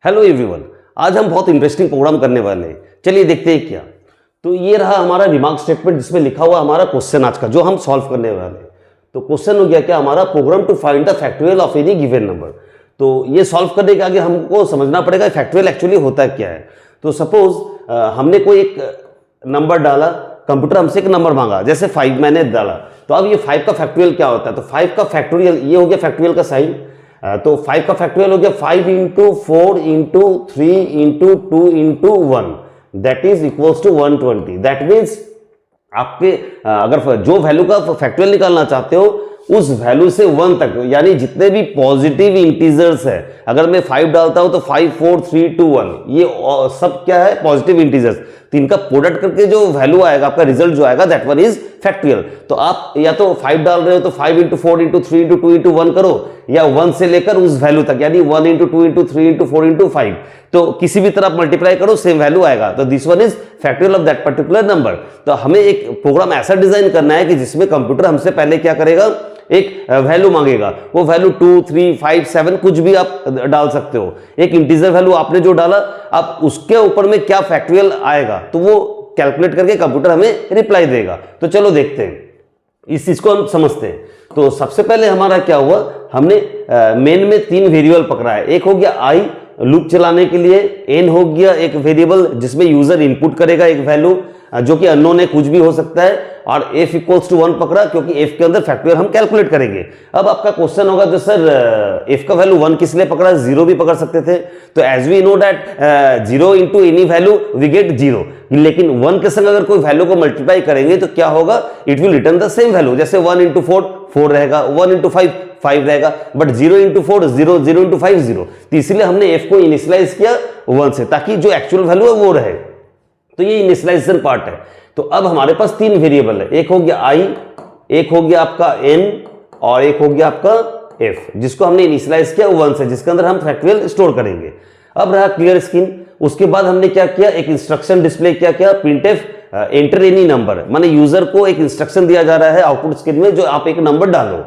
Hello everyone, आज हम बहुत इंटरेस्टिंग प्रोग्राम करने वाले हैं। चलिए देखते हैं क्या। तो ये रहा हमारा रिमार्क स्टेटमेंट जिसमें लिखा हुआ हमारा क्वेश्चन आज का जो हम सॉल्व करने वाले हैं। तो क्वेश्चन हो गया क्या हमारा, program to find the factorial of any given number. तो ये सॉल्व करने के आगे हमको समझना पड़ेगा फैक्टोरियल एक्चुअली होता क्या है। तो सपोज हमने कोई एक नंबर डाला, कंप्यूटर हमसे एक नंबर मांगा, जैसे 5 मैंने डाला। तो अब ये 5 का फैक्टोरियल क्या होता है, तो 5 का फैक्टोरियल ये हो गया फैक्टोरियल का साइन। तो 5 का फैक्टोरियल हो गया 5 into 4 into 3 into 2 into 1 that is equals to 120। That means आपके अगर जो वैल्यू का फैक्टोरियल निकालना चाहते हो उस वैल्यू से 1 तक, यानी जितने भी पॉजिटिव इंटीजर्स है, अगर मैं 5 डालता हूं तो 5 4 3 2 1 ये सब क्या है, पॉजिटिव इंटीजर्स। तो इनका प्रोडक्ट करके जो वैल्यू आएगा, आपका रिजल्ट जो आएगा, दैट वन इज फैक्टोरियल। तो आप या तो 5 डाल रहे हो तो 5 इंटू 4 इंटू 3 इंटू 2 इंटू 1 करो, या 1 से लेकर उस वैल्यू तक, यानी 1 इंटू 2 इंटू 3 इंटू 4 इंटू 5। तो किसी भी तरह मल्टीप्लाई करो, सेम वैल्यू आएगा। तो this one is factorial of that particular number. तो हमें एक प्रोग्राम ऐसा डिजाइन करना है कि जिसमें कंप्यूटर हमसे पहले क्या करेगा, एक वैल्यू मांगेगा। वो वैल्यू 2 3 5 7 कुछ भी आप डाल सकते हो। एक इंटीजर वैल्यू आपने जो डाला, आप उसके ऊपर में क्या फैक्टोरियल आएगा तो वो कैलकुलेट करके कंप्यूटर हमें रिप्लाई देगा। तो चलो देखते हैं, इस चीज को हम समझते हैं। तो सबसे पहले हमारा क्या हुआ, हमने मेन में 3 वेरिएबल पकड़ा है। एक हो गया आई लूप चलाने के लिए, एन हो गया एक वेरिएबल जिसमें यूजर इनपुट करेगा एक वैल्यू जो कि अननोन है, कुछ भी हो सकता है, और f इक्वल्स टू 1 पकड़ा क्योंकि f के अंदर फैक्टोरियल हम कैलकुलेट करेंगे। अब आपका क्वेश्चन होगा जो सर f का वैल्यू 1 किस लिए पकड़ा, 0 भी पकड़ सकते थे। तो as we know that 0 into any value we get 0, लेकिन 1 के संग अगर कोई वैल्यू को मल्टीप्लाई करेंगे तो क्या होगा, it will return the same value. जैसे 1 इंटू 4 4 रहेगा, 1 इंटू 5 5 रहेगा, बट 0 इंटू 4 0, 0 इंटू 5 0। तो इसलिए हमने f को इनिशियलाइज किया 1 से, ताकि जो एक्चुअल वैल्यू है वो रहे। तो ये इनिशियलाइजेशन पार्ट है। तो अब हमारे पास 3 वेरिएबल है, एक हो गया i, एक हो गया आपका n, और एक हो गया आपका f, जिसको हमने इनिशियलाइज किया 1 से, जिसके अंदर हम फैक्टोरियल स्टोर करेंगे। अब रहा क्लियर स्क्रीन। उसके बाद हमने क्या किया, एक इंस्ट्रक्शन डिस्प्ले क्या प्रिंटफ एंटर एनी नंबर, माने यूजर को एक इंस्ट्रक्शन दिया जा रहा है आउटपुट स्क्रीन में, जो आप एक नंबर डालो।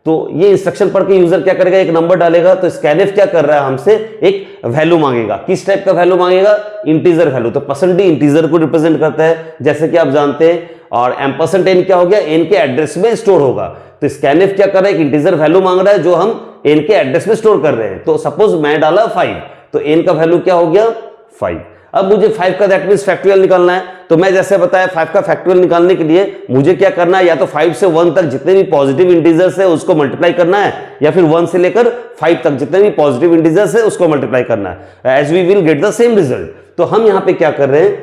तो ये इंस्ट्रक्शन पढ़ के यूजर क्या करेगा, एक नंबर डालेगा। तो स्कैनफ क्या कर रहा है, हमसे एक वैल्यू मांगेगा। किस टाइप का वैल्यू मांगेगा, इंटीजर वैल्यू। तो परसेंट डी इंटीजर को रिप्रेजेंट करता है जैसे कि आप जानते हैं, और एम्परसेंट एन क्या हो गया, एन के एड्रेस में स्टोर होगा। तो स्कैनफ क्या कर रहा है, एक इंटीजर वैल्यू मांग रहा है जो हम एन के एड्रेस में स्टोर कर रहे हैं। तो सपोज मैं डाला 5, तो एन का वैल्यू क्या हो गया 5। अब मुझे 5 का दैट मींस फैक्टोरियल निकालना है। तो मैं जैसे बताया 5 का फैक्टोरियल निकालने के लिए मुझे क्या करना है, या तो 5 से 1 तक जितने भी पॉजिटिव इंटीजर्स है उसको मल्टीप्लाई करना है, या फिर 1 से लेकर 5 तक जितने भी पॉजिटिव इंटीजर्स है उसको मल्टीप्लाई करना है, as we will get the same result. तो हम यहां पे क्या कर रहे हैं,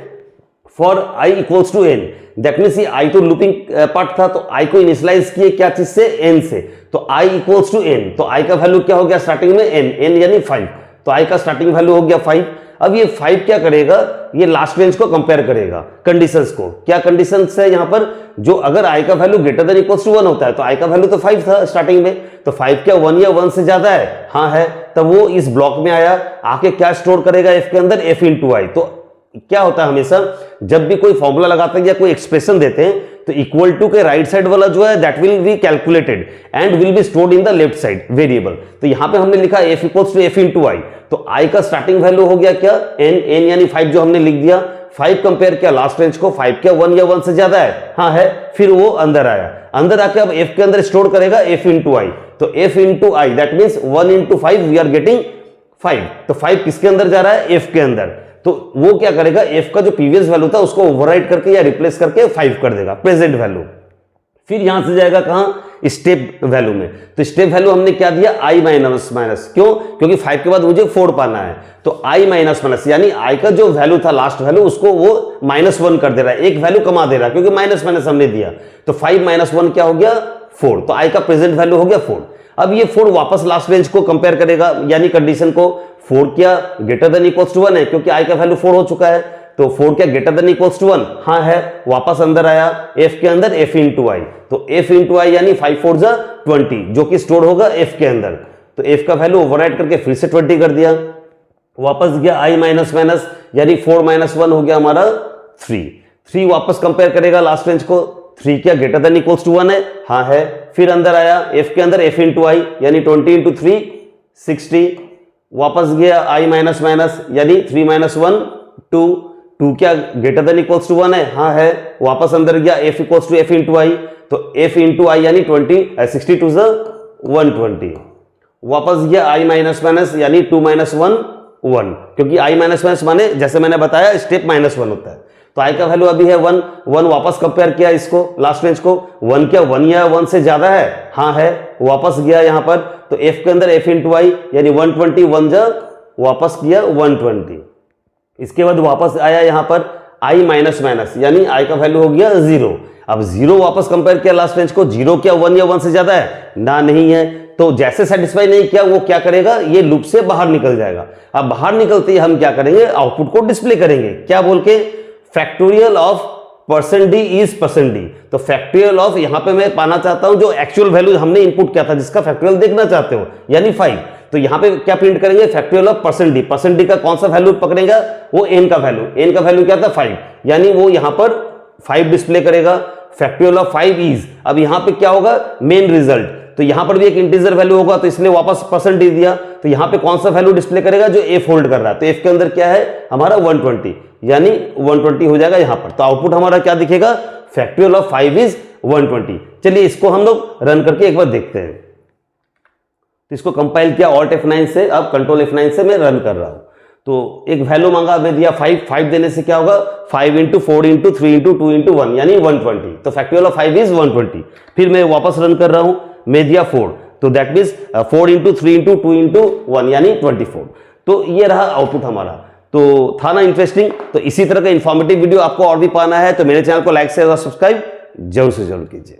for i equals to n, that means ये i तो लूपिंग पार्ट था, तो i को इनिशियलाइज किए क्या चीज से, n से। तो i इक्वल्स टू n, तो i का वैल्यू क्या हो गया स्टार्टिंग में n यानी 5। तो i का स्टार्टिंग वैल्यू हो गया 5। अब ये 5 क्या करेगा, ये लास्ट रेंज को कंपेयर करेगा कंडीशंस को। क्या कंडीशंस है यहां पर, जो अगर i का value greater than equals to 1 होता है, तो i का वैल्यू तो 5 था स्टार्टिंग में, तो 5 क्या 1 या 1 से ज्यादा है, हाँ है, तब वो इस ब्लॉक में आया, आके क्या स्टोर करेगा f के अंदर, f इंटू आई। तो क्या होता है, हमेशा जब भी कोई फॉर्मूला लगाते हैं या कोई एक्सप्रेशन देते हैं, तो इक्वल टू के राइट साइड वाला जो है that will be calculated and will be stored in the left side variable. तो यहां पे हमने लिखा f equals to f into i. तो i का स्टार्टिंग वैल्यू हो गया क्या, n यानी 5 जो हमने लिख दिया। 5 कंपेयर किया लास्ट रेंज को, 5 क्या 1 या 1 से ज्यादा है, हाँ है, फिर वो अंदर आया। अंदर आके अब f के अंदर स्टोर करेगा f इंटू आई। तो f into i that means 1 into 5 we are getting 5। तो 5 किसके अंदर जा रहा है, f के अंदर। तो वो क्या करेगा, f का जो प्रीवियस वैल्यू था उसको ओवरराइट करके या रिप्लेस करके 5 कर देगा प्रेजेंट वैल्यू। फिर यहां से जाएगा कहां, स्टेप वैल्यू में। तो स्टेप वैल्यू हमने क्या दिया, i माइनस माइनस, क्यों, क्योंकि 5 के बाद मुझे 4 पाना है। तो i माइनस माइनस यानी i का जो वैल्यू था लास्ट वैल्यू उसको वो -1 कर दे रहा है, एक वैल्यू कमा दे रहा है, क्योंकि माइनस माइनस हमने दिया। तो 5 माइनस 1 क्या हो गया 4। तो i का प्रेजेंट वैल्यू हो गया 4। अब ये 4 वापस लास्ट रेंज को कंपेयर करेगा, यानी कंडीशन को। 4 क्या ग्रेटर देन इक्वल्स टू 1 है, क्योंकि i का वैल्यू 4 हो चुका है। तो 4 क्या ग्रेटर देन इक्वल्स टू 1, हाँ है, वापस अंदर आया f के अंदर f इंटू आई। तो f इंटू आई यानी 5 4 जा 20, जो कि स्टोर होगा f के अंदर। तो f का वैल्यू ओवरराइट करके फिर से 20 कर दिया, वापस गया i माइनस माइनस, यानी 4 माइनस 1 हो गया हमारा 3 वापस कंपेयर करेगा लास्ट रेंज को। 3 क्या ग्रेटर देन इक्वल्स टू 1 है, हाँ है, फिर अंदर आया f के अंदर f इंटू आई, यानी 20 इंटू 3 60, वापस गया i माइनस माइनस यानी 3 माइनस 1 2, 2 क्या ग्रेटर देन इक्वल्स टू 1 है? हाँ है। वापस अंदर गया f equals to f into i, तो f इंटू आई यानी 60 टू 120। वापस गया i माइनस माइनस यानी 2 माइनस 1 1, क्योंकि i माइनस माइनस माने जैसे मैंने बताया स्टेप माइनस 1 होता है। तो i का वैल्यू अभी है 1 1। वापस कंपेयर किया इसको लास्ट रेंज को, 1 क्या 1 या 1 से ज्यादा है? हाँ है। वापस गया यहां पर, तो f के अंदर f इंटू आई यानी 120 1 जा वापस किया 120। इसके बाद वापस आया यहां पर i माइनस माइनस यानी i का वैल्यू हो गया 0। अब 0 वापस कंपेयर किया लास्ट रेंज को, 0 क्या 1 या 1 से ज्यादा है? ना नहीं है। तो जैसे सेटिस्फाई नहीं किया वो क्या करेगा? ये लूप से बाहर निकल जाएगा। अब बाहर निकलते ही हम क्या करेंगे? आउटपुट को डिस्प्ले करेंगे। क्या बोल के? Factorial of % d is %d। तो फैक्टोरियल ऑफ यहां पे मैं पाना चाहता हूं जो एक्चुअल वैल्यू हमने इनपुट किया था, जिसका फैक्टोरियल देखना चाहते हो, यानी 5। तो यहां पे क्या प्रिंट करेंगे? Factorial of %d। %d का कौन सा वैल्यू पकड़ेगा? वो n का वैल्यू। n का वैल्यू क्या था? 5, यानी वो यहां पर 5 डिस्प्ले करेगा। फैक्टोरियल ऑफ 5 इज, अब यहां पे क्या होगा? Main result. तो यहां पर भी एक इंटीजर वैल्यू होगा, तो इसलिए वापस %d दिया। तो यहां पे कौन सा वैल्यू डिस्प्ले करेगा? जो f होल्ड कर रहा है। तो f के अंदर क्या है हमारा? 120, यानी 120 हो जाएगा यहां पर। तो आउटपुट हमारा क्या दिखेगा? Factorial of 5 is 120। चलिए इसको हम लोग रन करके एक बार देखते हैं। तो इसको कंपाइल किया Alt F9 से, अब कंट्रोल F9 से मैं रन कर रहा हूं। तो एक वैल्यू मांगा, मैं दिया 5 देने से क्या होगा? 5 इंटू 4 इंटू 3 इंटू 2 इंटू 1 यानी 120। तो फैक्टोरियल ऑफ 5 इज 120। फिर मैं वापस रन कर रहा हूं, मैं दिया 4, तो that means 4 into 3 into 2 into 1 यानी 24। तो ये रहा आउटपुट हमारा। तो था ना इंटरेस्टिंग? तो इसी तरह का इंफॉर्मेटिव वीडियो आपको और भी पाना है तो मेरे चैनल को लाइक शेयर और सब्सक्राइब जरूर से जरूर कीजिए।